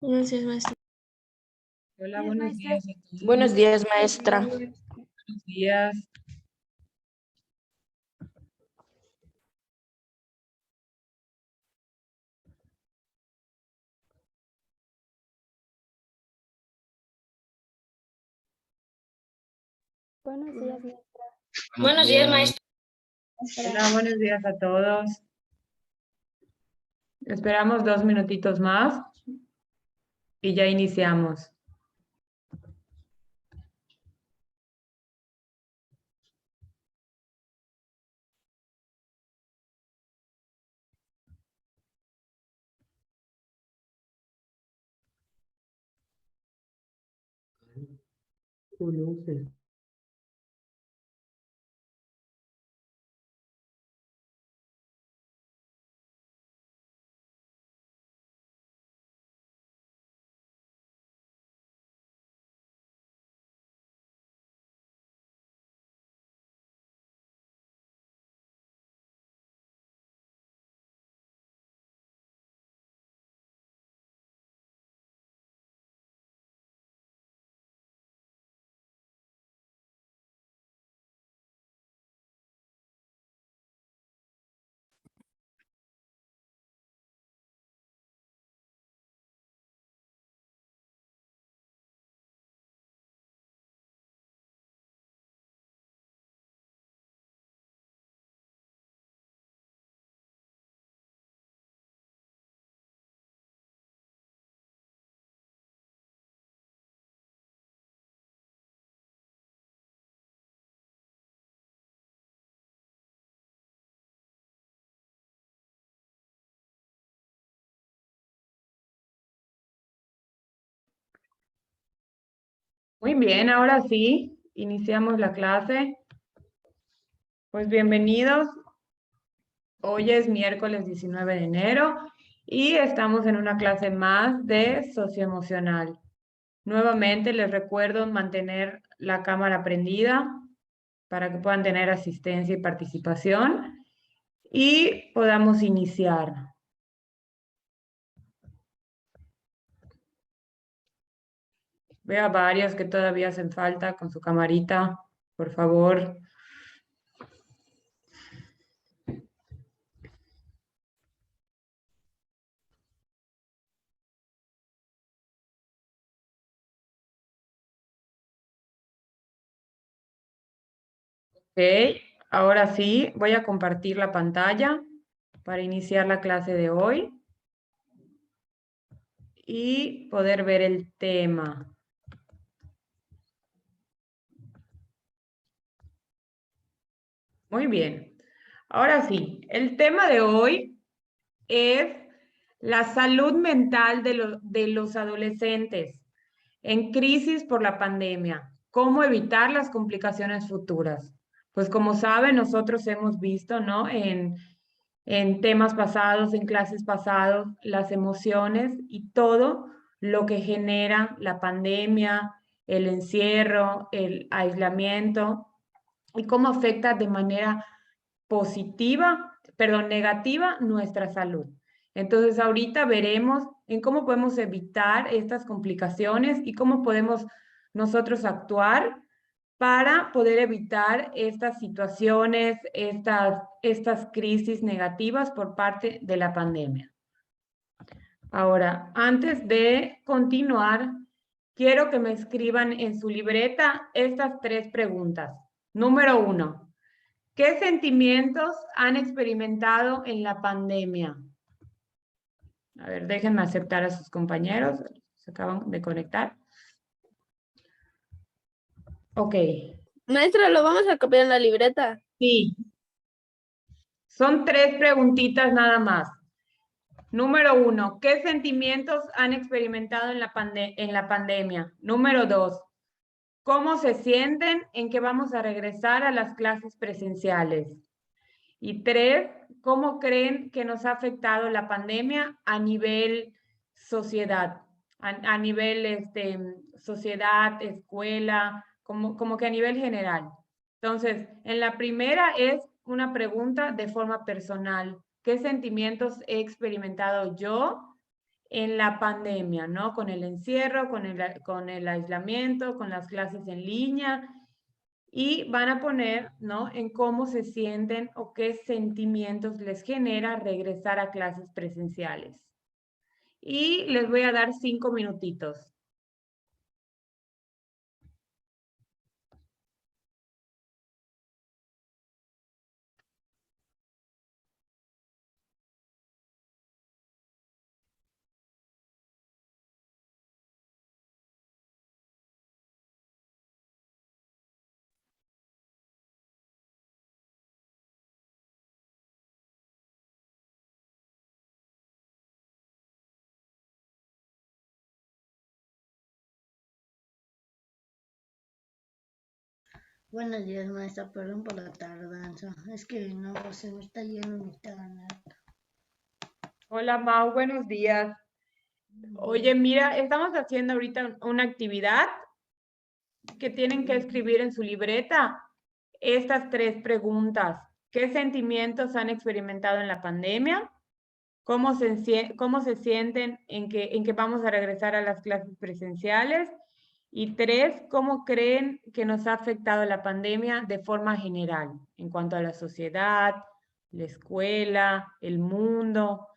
Buenos días, maestra. Hola, buenos días a todos. Buenos días, maestra. Buenos días. Buenos días, maestra. Buenos días, maestra. Hola, buenos días a todos. Esperamos 2 minutitos más y ya iniciamos. Muy bien, ahora sí, iniciamos la clase. Pues bienvenidos. Hoy es miércoles 19 de enero y estamos en una clase más de socioemocional. Nuevamente les recuerdo mantener la cámara prendida para que puedan tener asistencia y participación y podamos iniciar. Veo a varios que todavía hacen falta con su camarita, por favor. Ok, ahora sí, voy a compartir la pantalla para iniciar la clase de hoy y poder ver el tema. Muy bien. Ahora sí, el tema de hoy es la salud mental de los adolescentes en crisis por la pandemia. ¿Cómo evitar las complicaciones futuras? Pues como saben, nosotros hemos visto, ¿no? En temas pasados, en clases pasados, las emociones y todo lo que genera la pandemia, el encierro, el aislamiento y cómo afecta de manera negativa nuestra salud. Entonces, ahorita veremos en cómo podemos evitar estas complicaciones y cómo podemos nosotros actuar para poder evitar estas situaciones, estas crisis negativas por parte de la pandemia. Ahora, antes de continuar, quiero que me escriban en su libreta estas 3 preguntas. Número 1. ¿Qué sentimientos han experimentado en la pandemia? A ver, déjenme aceptar a sus compañeros. Se acaban de conectar. Ok. Maestra, ¿lo vamos a copiar en la libreta? Sí. Son 3 preguntitas nada más. Número 1, ¿qué sentimientos han experimentado en la pandemia? Número 2, ¿cómo se sienten en que vamos a regresar a las clases presenciales? Y 3, ¿cómo creen que nos ha afectado la pandemia a nivel sociedad? A nivel sociedad, escuela, como que a nivel general. Entonces, en la primera es una pregunta de forma personal. ¿Qué sentimientos he experimentado yo en la pandemia, ¿no? Con el encierro, con el aislamiento, con las clases en línea, y van a poner, ¿no? En cómo se sienten o qué sentimientos les genera regresar a clases presenciales. Y les voy a dar 5 minutitos. Buenos días, maestra. Perdón por la tardanza. Es que no se me está yendo mi internet. Hola Mau, buenos días. Oye, mira, estamos haciendo ahorita una actividad que tienen que escribir en su libreta estas 3 preguntas. ¿Qué sentimientos han experimentado en la pandemia? ¿Cómo se sienten en que vamos a regresar a las clases presenciales? Y 3, ¿cómo creen que nos ha afectado la pandemia de forma general en cuanto a la sociedad, la escuela, el mundo?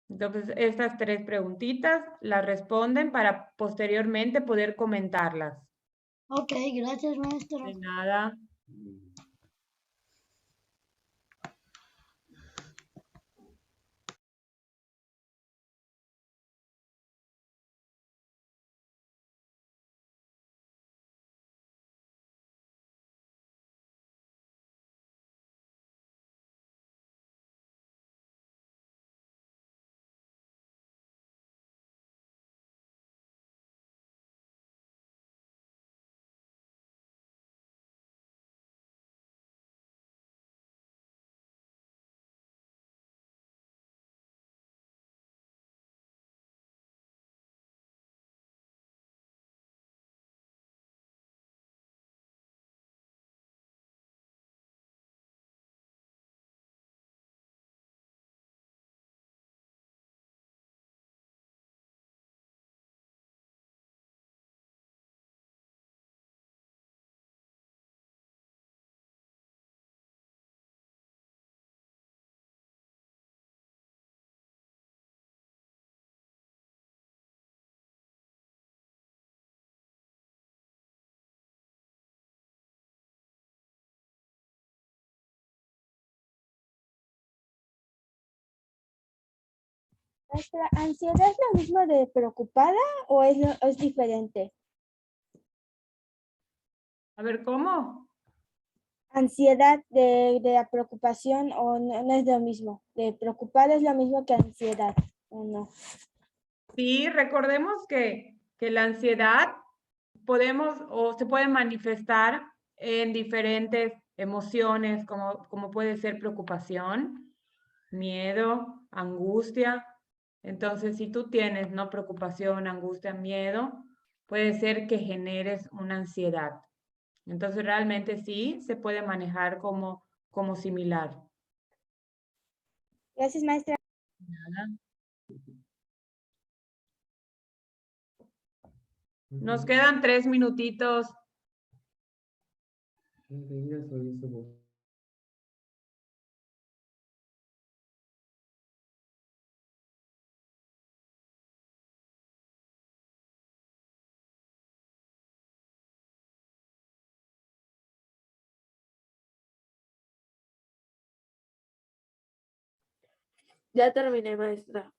Entonces, estas 3 preguntitas las responden para posteriormente poder comentarlas. Ok, gracias, maestra. De nada. ¿Nuestra ansiedad es lo mismo de preocupada o es diferente? A ver, ¿cómo? Ansiedad de la preocupación o no es lo mismo. De preocupada es lo mismo que ansiedad o no. Sí, recordemos que la ansiedad podemos o se puede manifestar en diferentes emociones, como puede ser preocupación, miedo, angustia. Entonces, si tú tienes, ¿no? Preocupación, angustia, miedo, puede ser que generes una ansiedad. Entonces, realmente sí se puede manejar como similar. Gracias, maestra. Nada. Nos quedan 3 minutitos. Ya terminé, maestra.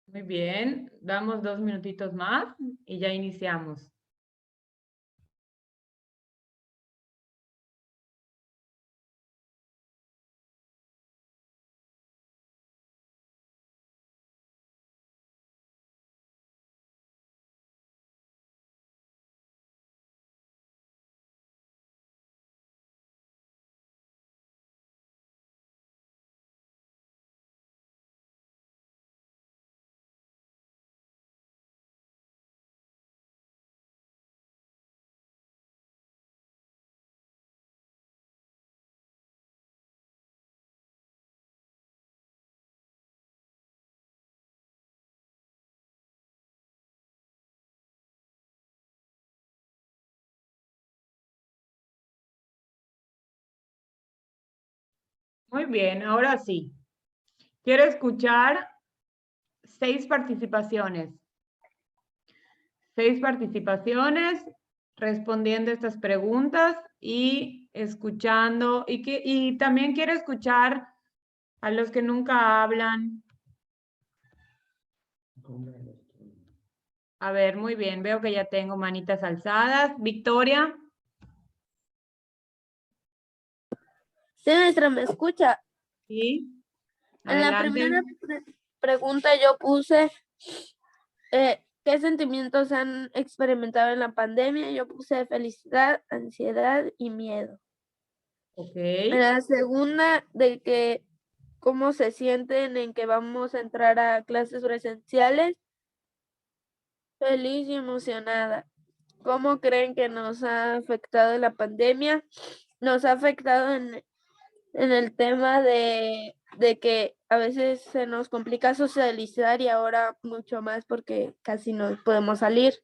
Muy bien, damos 2 minutitos más y ya iniciamos. Muy bien, ahora sí. Quiero escuchar 6 participaciones. 6 participaciones respondiendo estas preguntas y escuchando. Y también quiero escuchar a los que nunca hablan. A ver, muy bien. Veo que ya tengo manitas alzadas. Victoria. Sí, maestra, ¿me escucha? Sí. En la Adelante. primera pregunta yo puse ¿qué sentimientos han experimentado en la pandemia? Yo puse felicidad, ansiedad y miedo. Ok. En la segunda, de que cómo se sienten en que vamos a entrar a clases presenciales, feliz y emocionada. ¿Cómo creen que nos ha afectado la pandemia? Nos ha afectado en el tema de que a veces se nos complica socializar y ahora mucho más porque casi no podemos salir.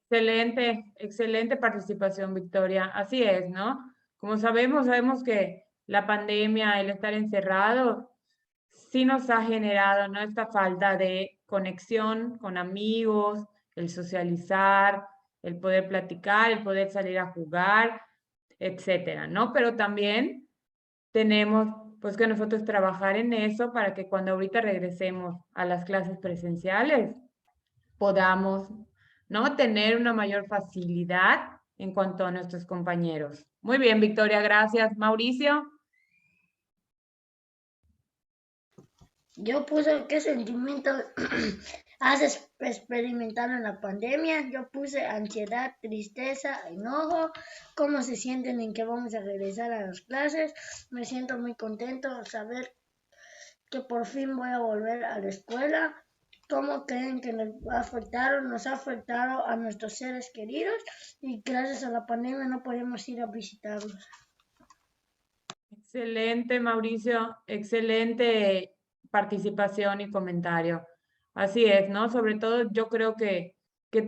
Excelente, excelente participación, Victoria. Así es, ¿no? Como sabemos que la pandemia, el estar encerrado, sí nos ha generado, ¿no? Esta falta de conexión con amigos, el socializar, el poder platicar, el poder salir a jugar, etcétera, ¿no? Pero también tenemos, pues, que nosotros trabajar en eso para que cuando ahorita regresemos a las clases presenciales, podamos, ¿no? Tener una mayor facilidad en cuanto a nuestros compañeros. Muy bien, Victoria, gracias. Mauricio. Yo puse qué sentimiento has experimentado en la pandemia. Yo puse ansiedad, tristeza, enojo. ¿Cómo se sienten en que vamos a regresar a las clases? Me siento muy contento al saber que por fin voy a volver a la escuela. ¿Cómo creen que nos ha afectado a nuestros seres queridos? Y gracias a la pandemia no podemos ir a visitarlos. Excelente, Mauricio. Excelente participación y comentario. Así es, ¿no? Sobre todo yo creo que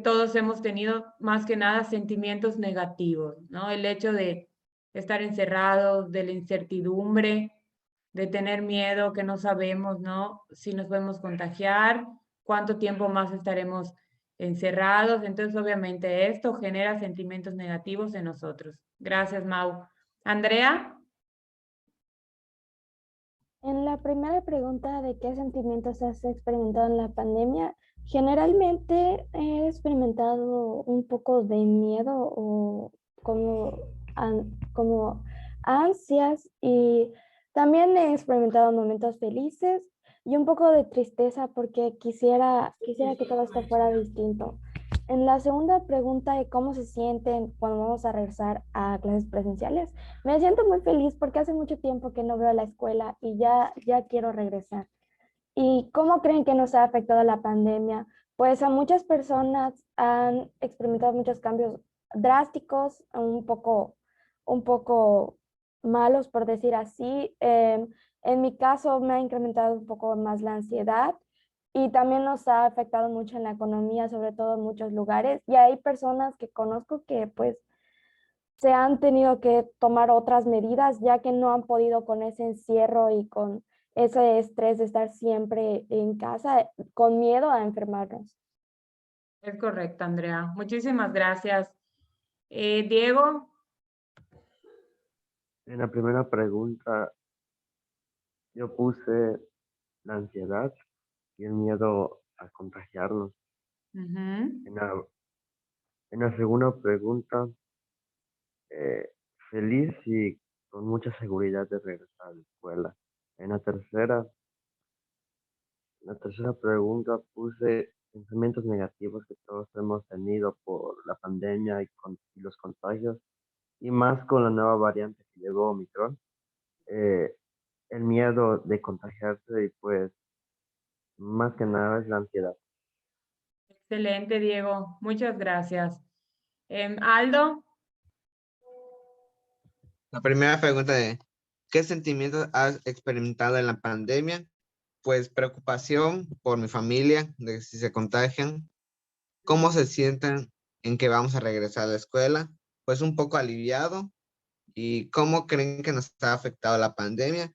todos hemos tenido más que nada sentimientos negativos, ¿no? El hecho de estar encerrados, de la incertidumbre, de tener miedo, que no sabemos, ¿no? Si nos podemos contagiar, cuánto tiempo más estaremos encerrados. Entonces, obviamente, esto genera sentimientos negativos en nosotros. Gracias, Mau. Andrea. En la primera pregunta de qué sentimientos has experimentado en la pandemia, generalmente he experimentado un poco de miedo o como ansias, y también he experimentado momentos felices y un poco de tristeza porque quisiera que todo esto fuera distinto. En la segunda pregunta de cómo se sienten cuando vamos a regresar a clases presenciales, me siento muy feliz porque hace mucho tiempo que no veo la escuela y ya quiero regresar. ¿Y cómo creen que nos ha afectado la pandemia? Pues a muchas personas han experimentado muchos cambios drásticos, un poco malos, por decir así. En mi caso me ha incrementado un poco más la ansiedad y también nos ha afectado mucho en la economía, sobre todo en muchos lugares. Y hay personas que conozco que pues se han tenido que tomar otras medidas ya que no han podido con ese encierro y con ese estrés de estar siempre en casa con miedo a enfermarnos. Es correcto, Andrea. Muchísimas gracias. Diego. En la primera pregunta yo puse la ansiedad y el miedo a contagiarnos. Ujú. En la segunda pregunta, feliz y con mucha seguridad de regresar a la escuela. En la tercera pregunta puse pensamientos negativos que todos hemos tenido por la pandemia y los contagios, y más con la nueva variante que llegó, Omicron, eh, el miedo de contagiarse y pues más que nada es la ansiedad. Excelente, Diego. Muchas gracias. Aldo. La primera pregunta de ¿qué sentimientos has experimentado en la pandemia? Pues preocupación por mi familia, de si se contagian, cómo se sienten en que vamos a regresar a la escuela, pues un poco aliviado ¿Y cómo creen que nos ha afectado la pandemia?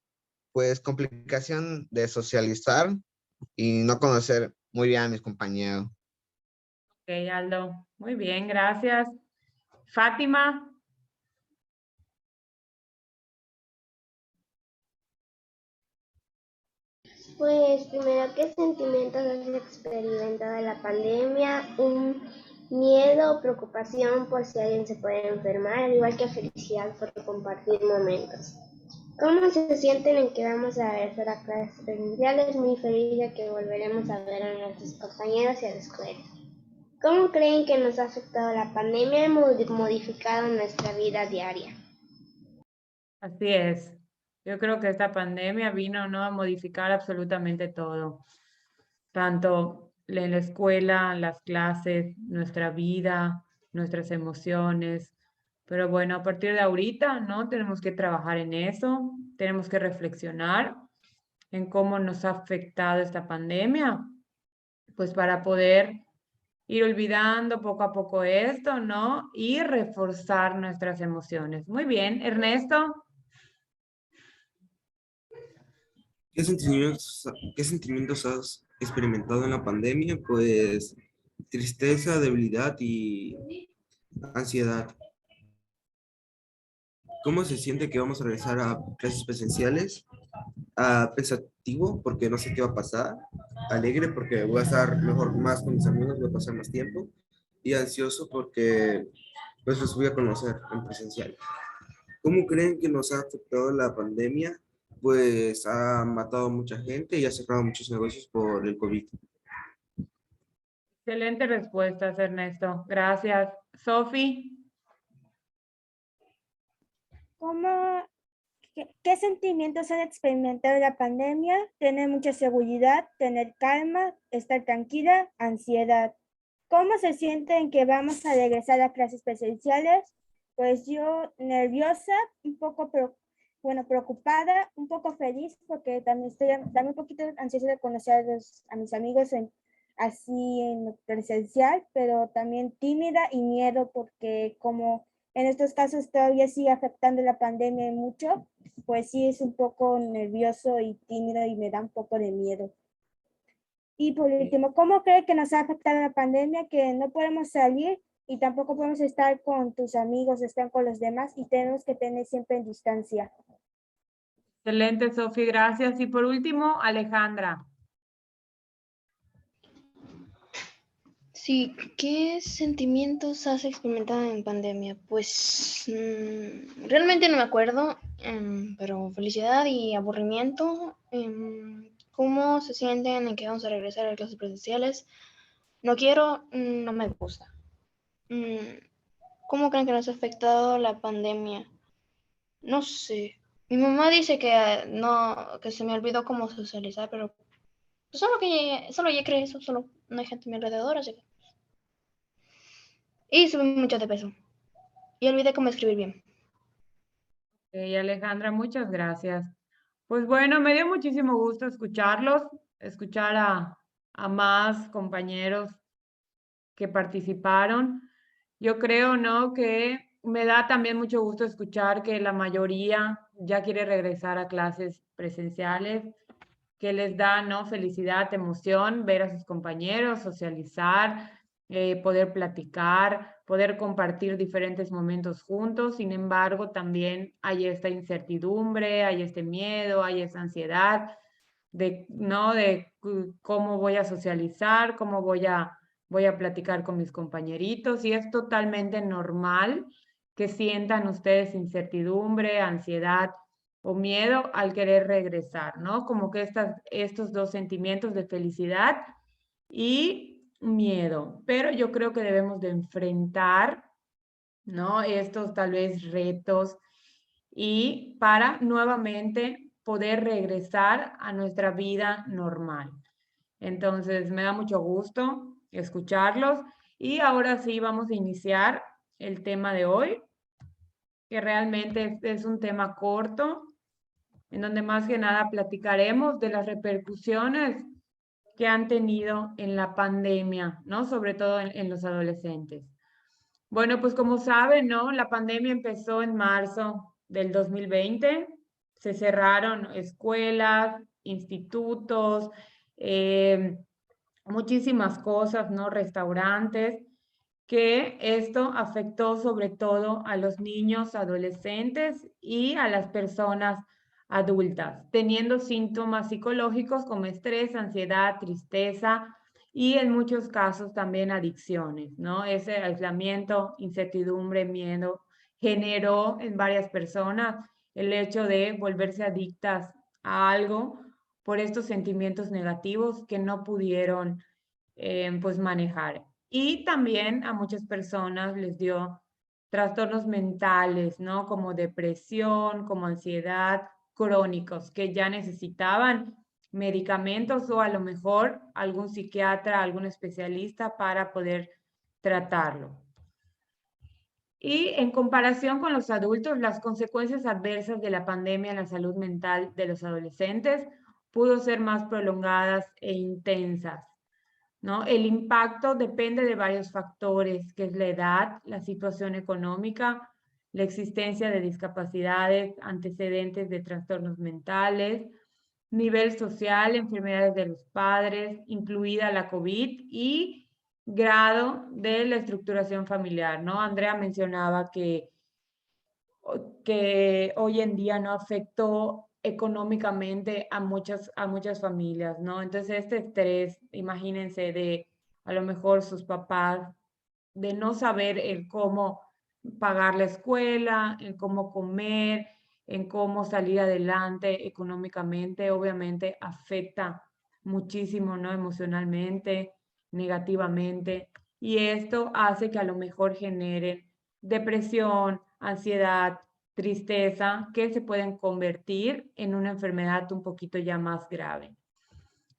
Pues complicación de socializar y no conocer muy bien a mis compañeros. Ok, Aldo. Muy bien, gracias. Fátima. Pues primero, ¿qué sentimientos has experimentado en la pandemia? Un miedo, preocupación por si alguien se puede enfermar, al igual que felicidad por compartir momentos. ¿Cómo se sienten en que vamos a regresar a clases presenciales? Muy feliz de que volveremos a ver a nuestros compañeros y a la escuela. ¿Cómo creen que nos ha afectado la pandemia y modificado nuestra vida diaria? Así es. Yo creo que esta pandemia vino, ¿no?, a modificar absolutamente todo. Tanto en la escuela, las clases, nuestra vida, nuestras emociones. Pero bueno, a partir de ahorita, ¿no? Tenemos que trabajar en eso, tenemos que reflexionar en cómo nos ha afectado esta pandemia, pues para poder ir olvidando poco a poco esto, ¿no? Y reforzar nuestras emociones. Muy bien, Ernesto. ¿Qué sentimientos has experimentado en la pandemia? Pues tristeza, debilidad y ansiedad. ¿Cómo se siente que vamos a regresar a clases presenciales? Pensativo porque no sé qué va a pasar. Alegre porque voy a estar mejor más con mis amigos, voy a pasar más tiempo. Y ansioso porque pues los voy a conocer en presencial. ¿Cómo creen que nos ha afectado la pandemia? Pues ha matado a mucha gente y ha cerrado muchos negocios por el COVID. Excelente respuestas, Ernesto. Gracias. Sofi. ¿Qué sentimientos han experimentado en la pandemia? Tener mucha seguridad, tener calma, estar tranquila, ansiedad. ¿Cómo se sienten que vamos a regresar a clases presenciales? Pues yo nerviosa, un poco preocupada, un poco feliz porque también estoy un poquito ansiosa de conocer a mis amigos así en presencial, pero también tímida y miedo porque como en estos casos todavía sigue afectando la pandemia mucho, pues sí es un poco nervioso y tímido y me da un poco de miedo. Y por último, ¿cómo cree que nos ha afectado la pandemia? Que no podemos salir y tampoco podemos estar con tus amigos, estar con los demás y tenemos que tener siempre en distancia. Excelente, Sofi, gracias. Y por último, Alejandra. Sí, ¿qué sentimientos has experimentado en pandemia? Pues realmente no me acuerdo, pero felicidad y aburrimiento. ¿Cómo se sienten en que vamos a regresar a clases presenciales? No quiero, no me gusta. ¿Cómo creen que nos ha afectado la pandemia? No sé. Mi mamá dice que no, que se me olvidó cómo socializar, pero solo ella cree eso, solo no hay gente a mi alrededor, así que. Y subí mucho de peso. Y olvidé cómo escribir bien. Alejandra, muchas gracias. Pues bueno, me dio muchísimo gusto escucharlos, escuchar a más compañeros que participaron. Yo creo, ¿no?, que me da también mucho gusto escuchar que la mayoría ya quiere regresar a clases presenciales, que les da, ¿no?, felicidad, emoción, ver a sus compañeros, socializar, poder platicar, poder compartir diferentes momentos juntos. Sin embargo, también hay esta incertidumbre, hay este miedo, hay esa ansiedad de, ¿no?, de cómo voy a socializar, cómo voy a platicar con mis compañeritos, y es totalmente normal que sientan ustedes incertidumbre, ansiedad o miedo al querer regresar, ¿no? Como que estos dos sentimientos de felicidad y miedo, pero yo creo que debemos de enfrentar, ¿no?, estos tal vez retos y para nuevamente poder regresar a nuestra vida normal. Entonces, me da mucho gusto escucharlos y ahora sí vamos a iniciar el tema de hoy, que realmente es un tema corto, en donde más que nada platicaremos de las repercusiones que han tenido en la pandemia, ¿no? Sobre todo en los adolescentes. Bueno, pues como saben, ¿no? La pandemia empezó en marzo del 2020. Se cerraron escuelas, institutos, muchísimas cosas, ¿no? Restaurantes, que esto afectó sobre todo a los niños, adolescentes y a las personas adultas, teniendo síntomas psicológicos como estrés, ansiedad, tristeza y en muchos casos también adicciones, ¿no? Ese aislamiento, incertidumbre, miedo generó en varias personas el hecho de volverse adictas a algo por estos sentimientos negativos que no pudieron pues manejar. Y también a muchas personas les dio trastornos mentales, ¿no? Como depresión, como ansiedad, crónicos, que ya necesitaban medicamentos o a lo mejor algún psiquiatra, algún especialista para poder tratarlo. Y en comparación con los adultos, las consecuencias adversas de la pandemia en la salud mental de los adolescentes pudo ser más prolongadas e intensas, ¿no? El impacto depende de varios factores, que es la edad, la situación económica, la existencia de discapacidades, antecedentes de trastornos mentales, nivel social, enfermedades de los padres, incluida la COVID y grado de la estructuración familiar, ¿no? Andrea mencionaba que hoy en día no afectó económicamente a muchas familias, ¿no? Entonces este estrés, imagínense de a lo mejor sus papás, de no saber el cómo pagar la escuela, en cómo comer, en cómo salir adelante económicamente, obviamente afecta muchísimo, ¿no? Emocionalmente, negativamente, y esto hace que a lo mejor genere depresión, ansiedad, tristeza, que se pueden convertir en una enfermedad un poquito ya más grave.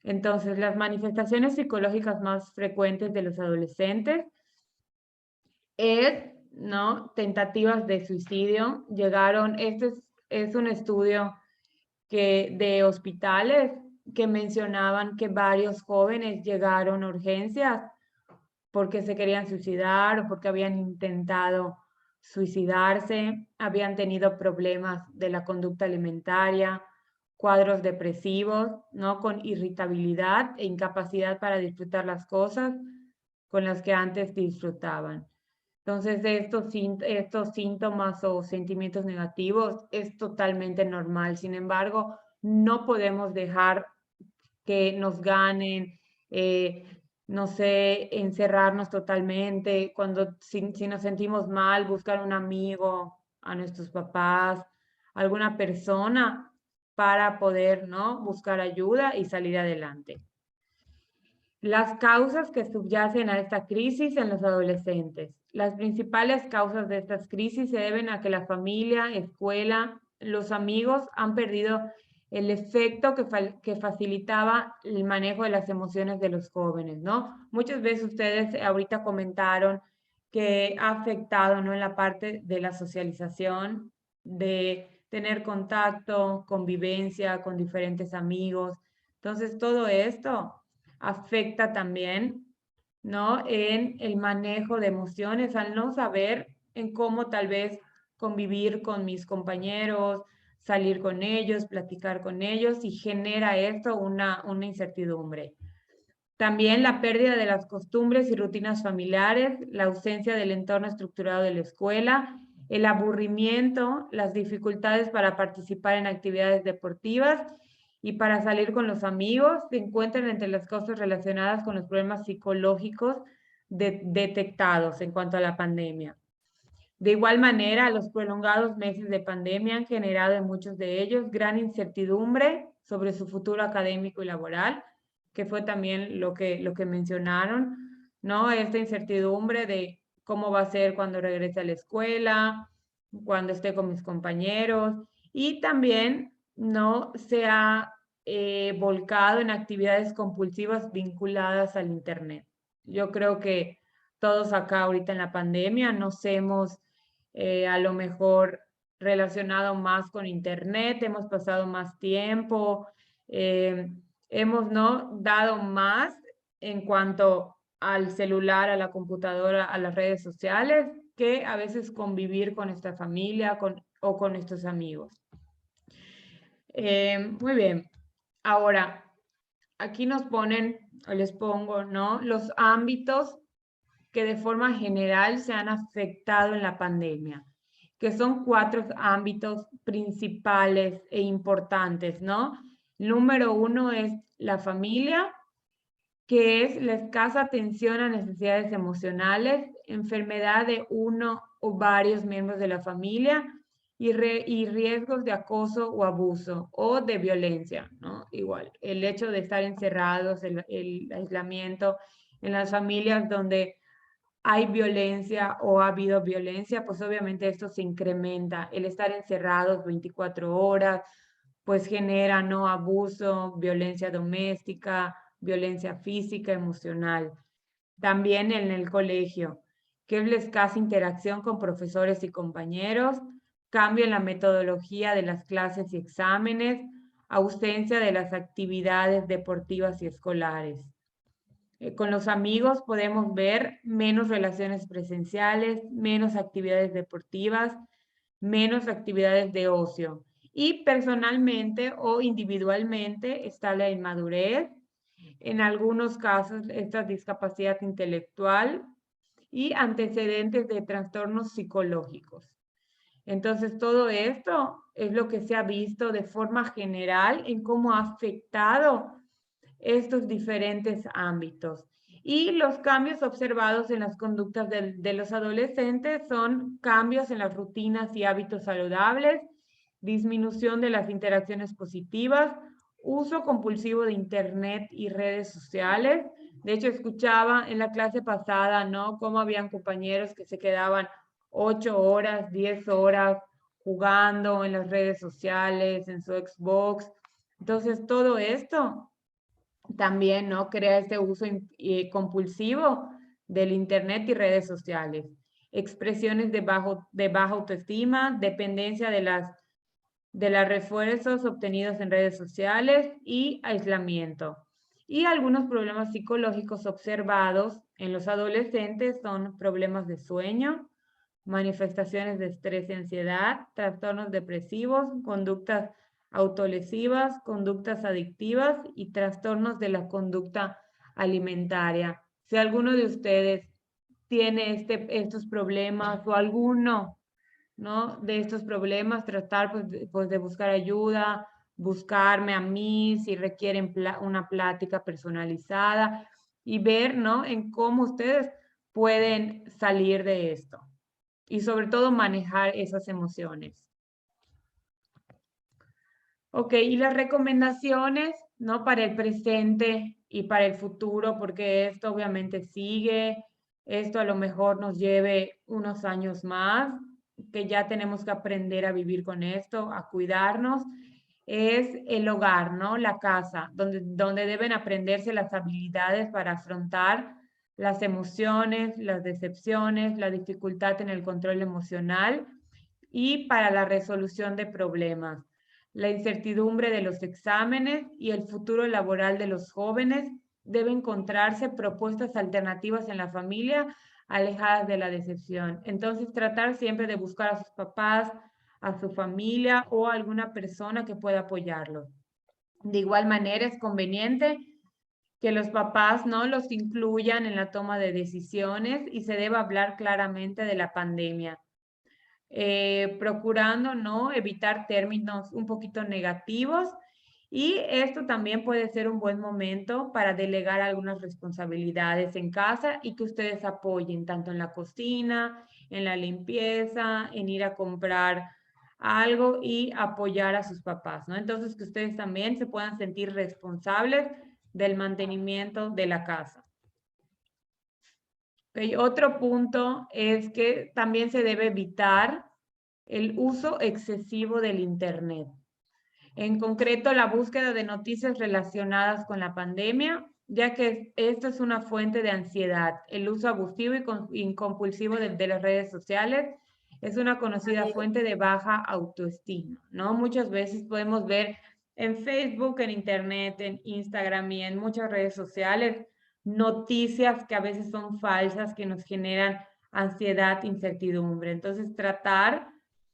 Entonces, las manifestaciones psicológicas más frecuentes de los adolescentes es, ¿no? Tentativas de suicidio. Este es un estudio de hospitales que mencionaban que varios jóvenes llegaron a urgencias porque se querían suicidar o porque habían intentado suicidarse, habían tenido problemas de la conducta alimentaria, cuadros depresivos, ¿no? Con irritabilidad e incapacidad para disfrutar las cosas con las que antes disfrutaban. Entonces, estos síntomas o sentimientos negativos es totalmente normal. Sin embargo, no podemos dejar que nos ganen, no sé, encerrarnos totalmente. Si nos sentimos mal, buscar un amigo, a nuestros papás, alguna persona para poder, ¿no? Buscar ayuda y salir adelante. Las causas que subyacen a esta crisis en los adolescentes. Las principales causas de estas crisis se deben a que la familia, escuela, los amigos han perdido el efecto que facilitaba el manejo de las emociones de los jóvenes, ¿no? Muchas veces ustedes ahorita comentaron que ha afectado, ¿no? En la parte de la socialización, de tener contacto, convivencia con diferentes amigos. Entonces, todo esto afecta también, ¿no? En el manejo de emociones, al no saber en cómo tal vez convivir con mis compañeros, salir con ellos, platicar con ellos, y genera esto una incertidumbre. También la pérdida de las costumbres y rutinas familiares, la ausencia del entorno estructurado de la escuela, el aburrimiento, las dificultades para participar en actividades deportivas y para salir con los amigos, se encuentran entre las causas relacionadas con los problemas psicológicos detectados en cuanto a la pandemia. De igual manera, los prolongados meses de pandemia han generado en muchos de ellos gran incertidumbre sobre su futuro académico y laboral, que fue también lo que mencionaron, ¿no? Esta incertidumbre de cómo va a ser cuando regrese a la escuela, cuando esté con mis compañeros, y también no se ha volcado en actividades compulsivas vinculadas al Internet. Yo creo que todos acá ahorita en la pandemia nos hemos a lo mejor relacionado más con Internet, hemos pasado más tiempo, hemos, ¿no? Dado más en cuanto al celular, a la computadora, a las redes sociales, que a veces convivir con nuestra familia o con nuestros amigos. Muy bien. Ahora, aquí nos ponen, o les pongo, ¿no? Los ámbitos que de forma general se han afectado en la pandemia, que son 4 ámbitos principales e importantes, ¿no? Número 1 es la familia, que es la escasa atención a necesidades emocionales, enfermedad de uno o varios miembros de la familia y riesgos de acoso o abuso o de violencia, ¿no? Igual, el hecho de estar encerrados, el aislamiento en las familias donde hay violencia o ha habido violencia, pues obviamente esto se incrementa. El estar encerrados 24 horas, pues genera, ¿no? Abuso, violencia doméstica, violencia física, emocional. También en el colegio, que es la escasa interacción con profesores y compañeros, cambio en la metodología de las clases y exámenes, ausencia de las actividades deportivas y escolares. Con los amigos podemos ver menos relaciones presenciales, menos actividades deportivas, menos actividades de ocio. Y personalmente o individualmente está la inmadurez, en algunos casos esta discapacidad intelectual y antecedentes de trastornos psicológicos. Entonces, todo esto es lo que se ha visto de forma general en cómo ha afectado estos diferentes ámbitos. Y los cambios observados en las conductas de los adolescentes son cambios en las rutinas y hábitos saludables, disminución de las interacciones positivas, uso compulsivo de Internet y redes sociales. De hecho, escuchaba en la clase pasada, ¿no? Cómo habían compañeros que se quedaban 8 horas, 10 horas jugando en las redes sociales, en su Xbox. Entonces, todo esto también, ¿no? Crea este uso compulsivo del Internet y redes sociales. Expresiones de baja autoestima, dependencia de los refuerzos obtenidos en redes sociales y aislamiento. Y algunos problemas psicológicos observados en los adolescentes son problemas de sueño, manifestaciones de estrés y ansiedad, trastornos depresivos, conductas autolesivas, conductas adictivas y trastornos de la conducta alimentaria. Si alguno de ustedes tiene estos problemas o alguno, ¿no? De estos problemas, tratar pues de buscar ayuda, buscarme a mí si requieren una plática personalizada y ver, ¿no? En cómo ustedes pueden salir de esto y sobre todo manejar esas emociones. Ok, y las recomendaciones, ¿no? Para el presente y para el futuro, porque esto obviamente sigue, esto a lo mejor nos lleve unos años más, que ya tenemos que aprender a vivir con esto, a cuidarnos, es el hogar, ¿no? La casa, donde deben aprenderse las habilidades para afrontar las emociones, las decepciones, la dificultad en el control emocional y para la resolución de problemas. La incertidumbre de los exámenes y el futuro laboral de los jóvenes debe encontrarse propuestas alternativas en la familia alejadas de la decepción. Entonces, tratar siempre de buscar a sus papás, a su familia o a alguna persona que pueda apoyarlos. De igual manera, es conveniente que los papás no los incluyan en la toma de decisiones y se debe hablar claramente de la pandemia. Procurando no evitar términos un poquito negativos y esto también puede ser un buen momento para delegar algunas responsabilidades en casa y que ustedes apoyen tanto en la cocina, en la limpieza, en ir a comprar algo y apoyar a sus papás, ¿no? Entonces que ustedes también se puedan sentir responsables del mantenimiento de la casa. Okay. Otro punto es que también se debe evitar el uso excesivo del Internet. En concreto, la búsqueda de noticias relacionadas con la pandemia, ya que esto es una fuente de ansiedad. El uso abusivo y compulsivo de las redes sociales es una conocida fuente de baja autoestima, ¿no? Muchas veces podemos ver en Facebook, en Internet, en Instagram y en muchas redes sociales noticias que a veces son falsas, que nos generan ansiedad, incertidumbre. Entonces, tratar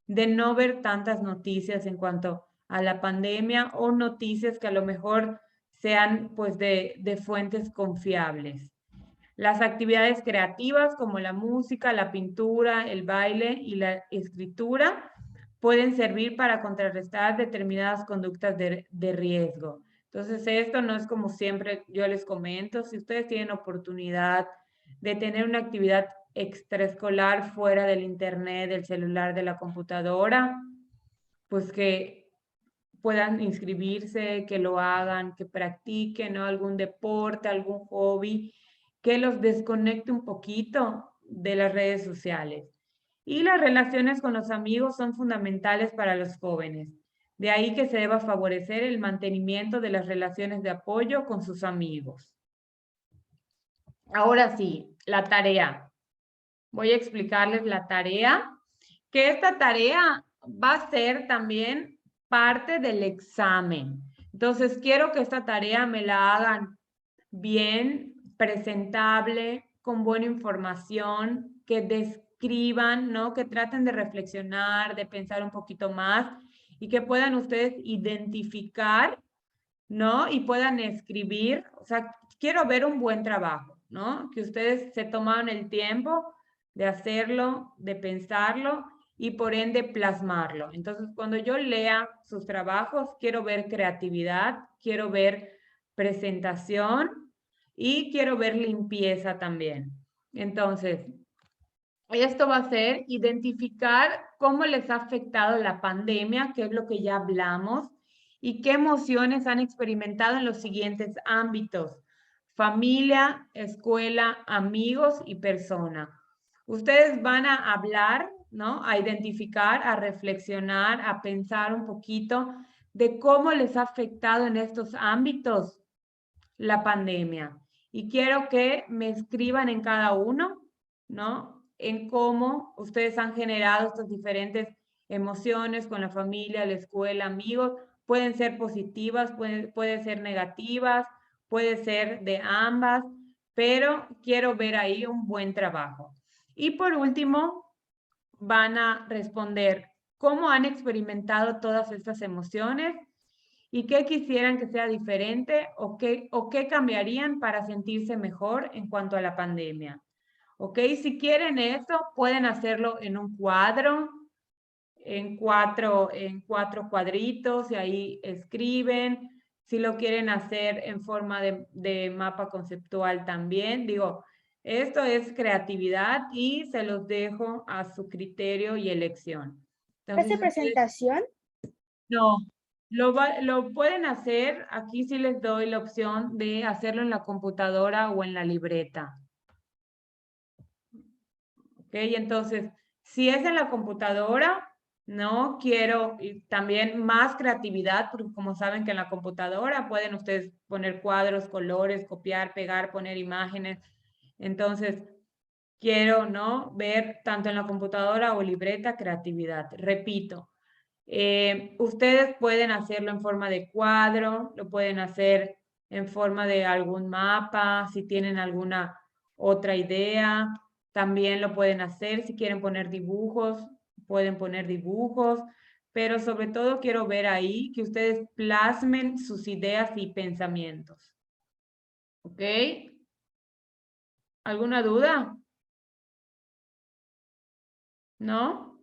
de no ver tantas noticias en cuanto a la pandemia o noticias que a lo mejor sean pues de fuentes confiables. Las actividades creativas como la música, la pintura, el baile y la escritura pueden servir para contrarrestar determinadas conductas de riesgo. Entonces, esto no es como siempre yo les comento. Si ustedes tienen oportunidad de tener una actividad extraescolar fuera del internet, del celular, de la computadora, pues que puedan inscribirse, que lo hagan, que practiquen, ¿no? Algún deporte, algún hobby, que los desconecte un poquito de las redes sociales. Y las relaciones con los amigos son fundamentales para los jóvenes. De ahí que se deba favorecer el mantenimiento de las relaciones de apoyo con sus amigos. Ahora sí, la tarea. Voy a explicarles la tarea, que esta tarea va a ser también parte del examen. Entonces, quiero que esta tarea me la hagan bien, presentable, con buena información, que describan, ¿no? Que traten de reflexionar, de pensar un poquito más y que puedan ustedes identificar, ¿no? Y puedan escribir. O sea, quiero ver un buen trabajo, ¿no? Que ustedes se tomaron el tiempo de hacerlo, de pensarlo y por ende plasmarlo. Entonces, cuando yo lea sus trabajos, quiero ver creatividad, quiero ver presentación y quiero ver limpieza también. Entonces, esto va a ser identificar cómo les ha afectado la pandemia, que es lo que ya hablamos, y qué emociones han experimentado en los siguientes ámbitos: familia, escuela, amigos y persona. Ustedes van a hablar, ¿no? A identificar, a reflexionar, a pensar un poquito de cómo les ha afectado en estos ámbitos la pandemia. Y quiero que me escriban en cada uno, ¿no? En cómo ustedes han generado estas diferentes emociones con la familia, la escuela, amigos. Pueden ser positivas, pueden ser negativas, puede ser de ambas, pero quiero ver ahí un buen trabajo. Y por último, van a responder cómo han experimentado todas estas emociones y qué quisieran que sea diferente o qué cambiarían para sentirse mejor en cuanto a la pandemia. ¿Ok? Si quieren eso, pueden hacerlo en un cuadro, en cuatro cuadritos y ahí escriben. Si lo quieren hacer en forma de mapa conceptual también. Digo, esto es creatividad y se los dejo a su criterio y elección. Entonces, ¿Esa presentación? no, lo pueden hacer, aquí sí les doy la opción de hacerlo en la computadora o en la libreta. ¿Ok? Entonces, si es en la computadora, no quiero también más creatividad, porque como saben que en la computadora pueden ustedes poner cuadros, colores, copiar, pegar, poner imágenes. Entonces, quiero, ¿no? Ver tanto en la computadora o libreta creatividad. Repito. Ustedes pueden hacerlo en forma de cuadro, lo pueden hacer en forma de algún mapa, si tienen alguna otra idea, también lo pueden hacer. Si quieren poner dibujos, pueden poner dibujos, pero sobre todo quiero ver ahí que ustedes plasmen sus ideas y pensamientos. ¿Ok? ¿Alguna duda? ¿No?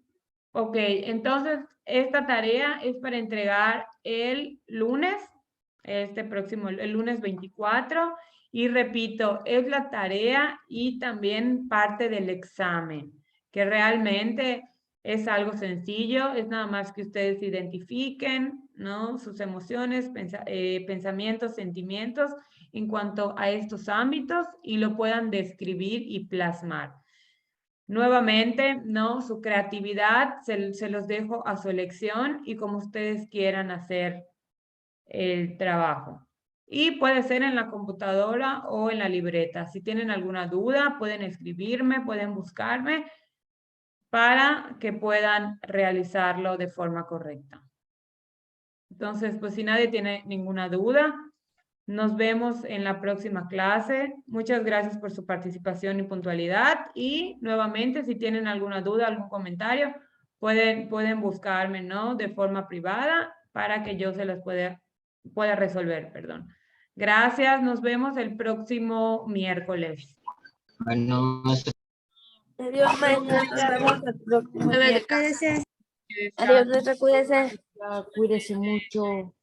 Ok, entonces esta tarea es para entregar el lunes, el lunes 24. Y repito, es la tarea y también parte del examen, que realmente es algo sencillo, es nada más que ustedes identifiquen, ¿no? Sus emociones, pensamientos, sentimientos en cuanto a estos ámbitos y lo puedan describir y plasmar. Nuevamente, ¿no? Su creatividad se los dejo a su elección y como ustedes quieran hacer el trabajo. Y puede ser en la computadora o en la libreta. Si tienen alguna duda, pueden escribirme, pueden buscarme para que puedan realizarlo de forma correcta. Entonces, pues si nadie tiene ninguna duda, Nos vemos en la próxima clase. Muchas gracias por su participación y puntualidad. Y nuevamente, si tienen alguna duda, algún comentario, pueden buscarme, ¿no? De forma privada para que yo se los pueda resolver, perdón. Gracias, nos vemos el próximo miércoles. Bueno, Adiós, maestra. Nos vemos el próximo miércoles. Cuídese. Adiós, maestra. Cuídese. Cuídese mucho.